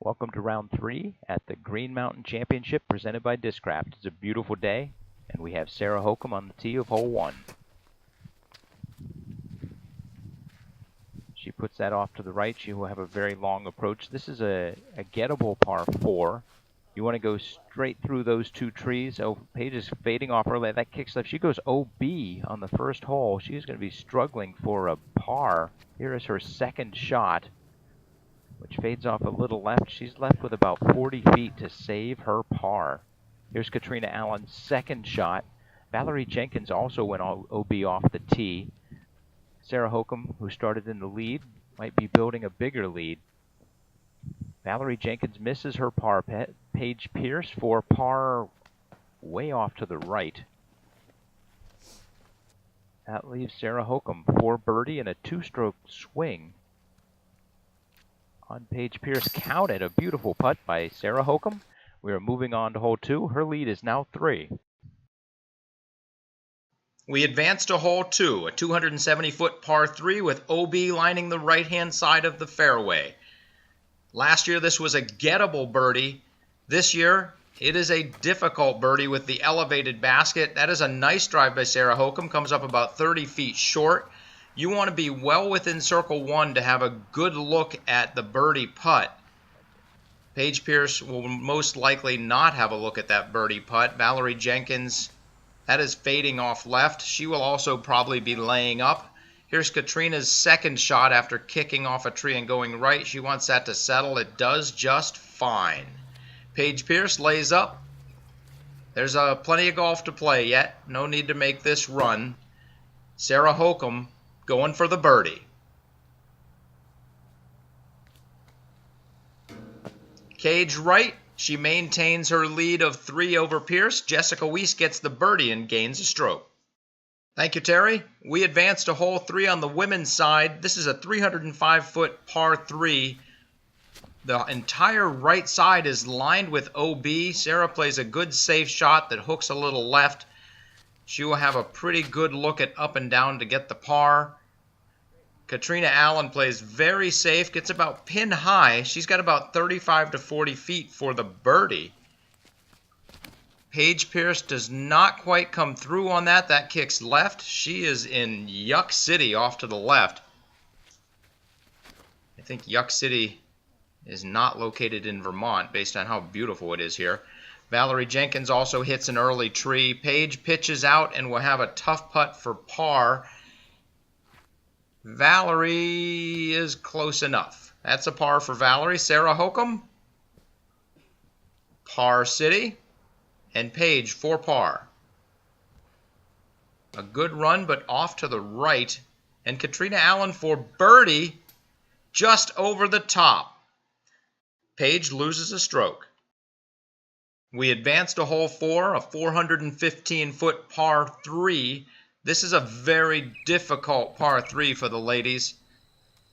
Welcome to round 3 at the Green Mountain Championship presented by Discraft. It's a beautiful day, and we have Sarah Hokom on the tee of hole 1. She puts that off to the right. She will have a very long approach. This is a gettable par 4. You want to go straight through those two trees. Oh, Paige is fading off early. That kicks left. She goes OB on the first hole. She's going to be struggling for a par. Here is her second shot, which fades off a little left. She's left with about 40 feet to save her par. Here's Catrina Allen's second shot. Valarie Jenkins also went OB off the tee. Sarah Hokom, who started in the lead, might be building a bigger lead. Valarie Jenkins misses her par. Paige Pierce for par way off to the right. That leaves Sarah Hokom for birdie and a 2-stroke swing on Paige Pierce. Counted. A beautiful putt by Sarah Hokom. We are moving on to hole 2. Her lead is now 3. We advance to hole 2, a 270-foot par 3 with OB lining the right-hand side of the fairway. Last year this was a gettable birdie. This year it is a difficult birdie with the elevated basket. That is a nice drive by Sarah Hokom. Comes up about 30 feet short. You want to be well within circle 1 to have a good look at the birdie putt. Paige Pierce will most likely not have a look at that birdie putt. Valarie Jenkins, that is fading off left. She will also probably be laying up. Here's Catrina's second shot after kicking off a tree and going right. She wants that to settle. It does just fine. Paige Pierce lays up. There's plenty of golf to play yet. No need to make this run. Sarah Hokom going for the birdie. Cage right. She maintains her lead of 3 over Pierce. Jessica Weiss gets the birdie and gains a stroke. Thank you, Terry. We advance to hole 3 on the women's side. This is a 305-foot par 3. The entire right side is lined with OB. Sarah plays a good safe shot that hooks a little left. She will have a pretty good look at up and down to get the par. Catrina Allen plays very safe, gets about pin high. She's got about 35 to 40 feet for the birdie. Paige Pierce does not quite come through on that. That kicks left. She is in Yuck City off to the left. I think Yuck City is not located in Vermont based on how beautiful it is here. Valarie Jenkins also hits an early tree. Paige pitches out and will have a tough putt for par. Valarie is close enough. That's a par for Valarie. Sarah Hokom, par City, and Paige for par. A good run, but off to the right. And Catrina Allen for birdie, just over the top. Paige loses a stroke. We advance to hole 4, a 415-foot par 3. This is a very difficult par 3 for the ladies.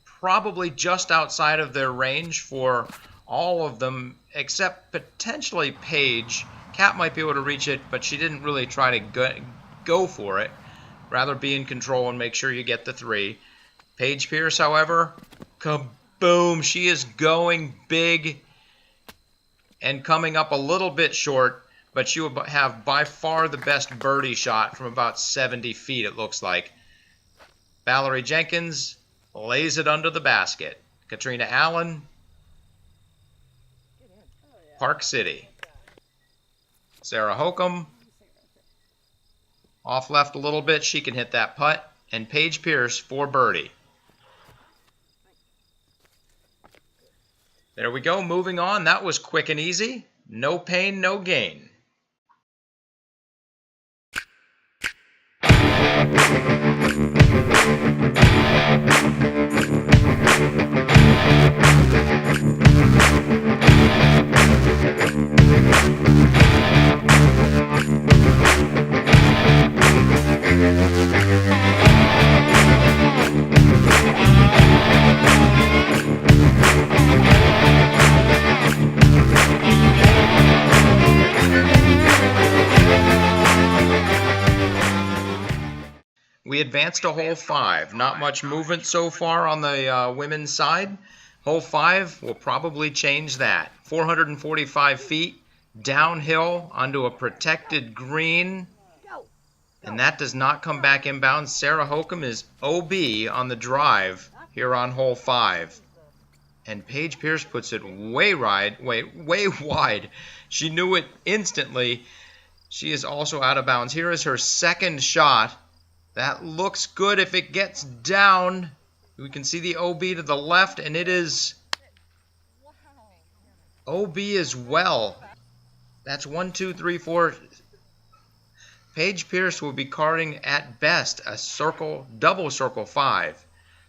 Probably just outside of their range for all of them, except potentially Paige. Kat might be able to reach it, but she didn't really try to go for it. Rather be in control and make sure you get the 3. Paige Pierce, however, kaboom! She is going big and coming up a little bit short, but she will have by far the best birdie shot from about 70 feet, it looks like. Valarie Jenkins lays it under the basket. Catrina Allen, Park City. Sarah Hokom, off left a little bit. She can hit that putt. And Paige Pierce for birdie. There we go. Moving on. That was quick and easy. No pain, no gain. We advance to hole 5. Not much movement so far on the women's side. Hole 5 will probably change that. 445 feet downhill onto a protected green. And that does not come back inbounds. Sarah Hokom is OB on the drive here on hole 5. And Paige Pierce puts it way wide. She knew it instantly. She is also out of bounds. Here is her second shot. That looks good if it gets down. We can see the OB to the left, and it is OB as well. That's 1, 2, 3, 4. Paige Pierce will be carding at best a circle, double circle 5.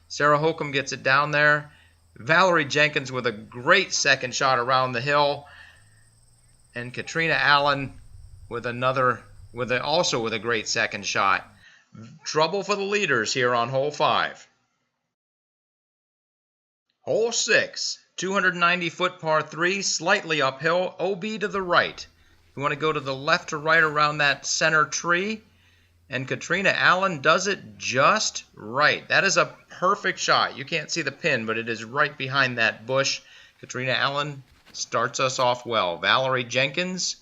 Sarah Hokom gets it down there. Valarie Jenkins with a great second shot around the hill. And Catrina Allen with also with a great second shot. Trouble for the leaders here on hole 5. Hole 6, 290-foot par 3, slightly uphill, OB to the right. You want to go to the left or right around that center tree. And Catrina Allen does it just right. That is a perfect shot. You can't see the pin, but it is right behind that bush. Catrina Allen starts us off well. Valarie Jenkins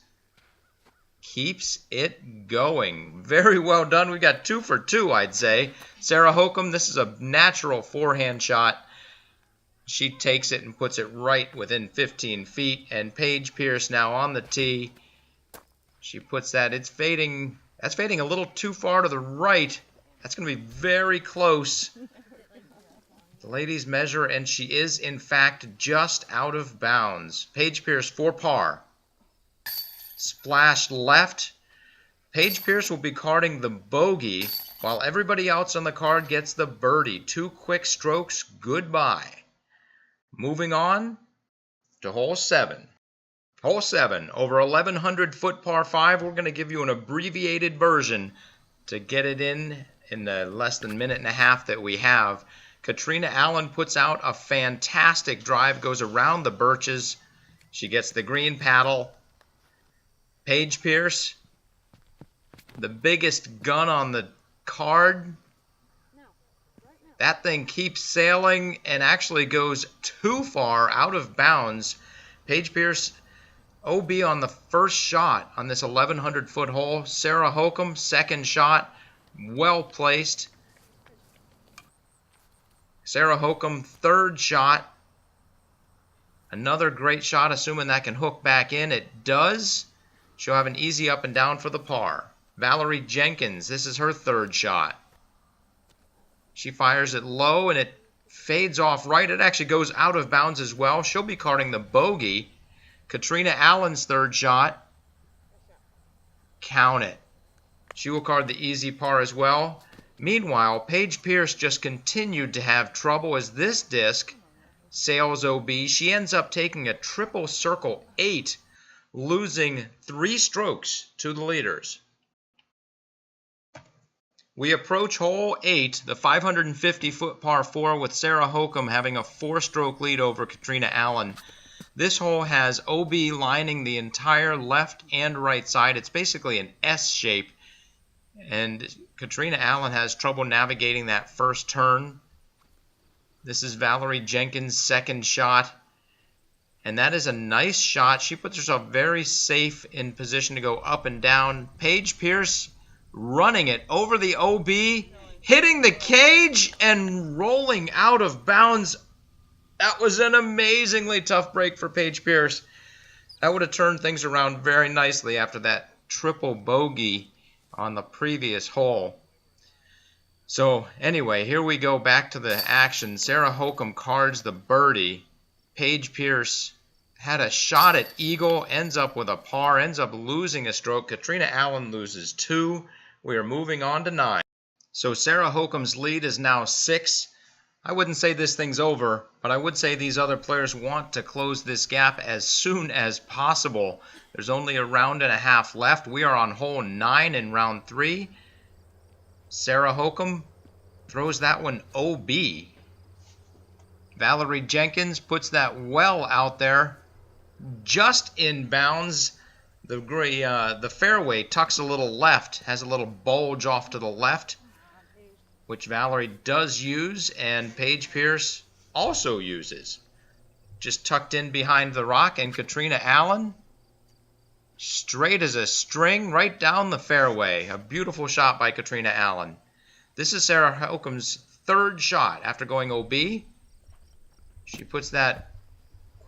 keeps it going. Very well done. We got 2 for 2, I'd say. Sarah Hokom, this is a natural forehand shot. She takes it and puts it right within 15 feet. And Paige Pierce now on the tee. She puts that. It's fading. That's fading a little too far to the right. That's going to be very close. The ladies measure, and she is, in fact, just out of bounds. Paige Pierce for par. Splash left. Paige Pierce will be carding the bogey, while everybody else on the card gets the birdie. 2 quick strokes. Goodbye. Moving on to hole 7. Hole 7, over 1,100-foot par 5. We're going to give you an abbreviated version to get it in the less than minute and a half that we have. Catrina Allen puts out a fantastic drive, goes around the birches. She gets the green paddle. Paige Pierce, the biggest gun on the card. That thing keeps sailing and actually goes too far out of bounds. Paige Pierce OB on the first shot on this 1,100-foot hole. Sarah Hokom, second shot, well placed. Sarah Hokom, third shot. Another great shot, assuming that can hook back in. It does. She'll have an easy up and down for the par. Valarie Jenkins, this is her third shot. She fires it low, and it fades off right. It actually goes out of bounds as well. She'll be carding the bogey. Catrina Allen's third shot. Count it. She will card the easy par as well. Meanwhile, Paige Pierce just continued to have trouble as this disc sails OB. She ends up taking a triple circle 8, losing 3 strokes to the leaders. We approach hole 8, the 550-foot par 4, with Sarah Hokom having a 4-stroke lead over Catrina Allen. This hole has OB lining the entire left and right side. It's basically an S shape, and Catrina Allen has trouble navigating that first turn. This is Valarie Jenkins' second shot, and that is a nice shot. She puts herself very safe in position to go up and down. Paige Pierce running it over the OB, hitting the cage and rolling out of bounds. That was an amazingly tough break for Paige Pierce. That would have turned things around very nicely after that triple bogey on the previous hole. So anyway, here we go back to the action. Sarah Hokom cards the birdie. Paige Pierce had a shot at eagle, ends up with a par, ends up losing a stroke. Catrina Allen loses 2. We are moving on to 9. So Sarah Hokom's lead is now 6. I wouldn't say this thing's over, but I would say these other players want to close this gap as soon as possible. There's only a round and a half left. We are on hole 9 in round 3. Sarah Hokom throws that one OB. Valarie Jenkins puts that well out there, just in bounds. The fairway tucks a little left, has a little bulge off to the left, which Valarie does use, and Paige Pierce also uses. just tucked in behind the rock, and Catrina Allen, straight as a string, right down the fairway. A beautiful shot by Catrina Allen. This is Sarah Hokom's third shot after going OB. She puts that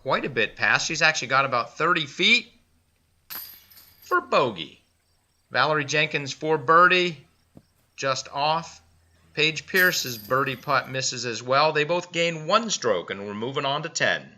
quite a bit past. She's actually got about 30 feet for bogey. Valarie Jenkins for birdie, just off. Paige Pierce's birdie putt misses as well. They both gain 1 stroke, and we're moving on to 10.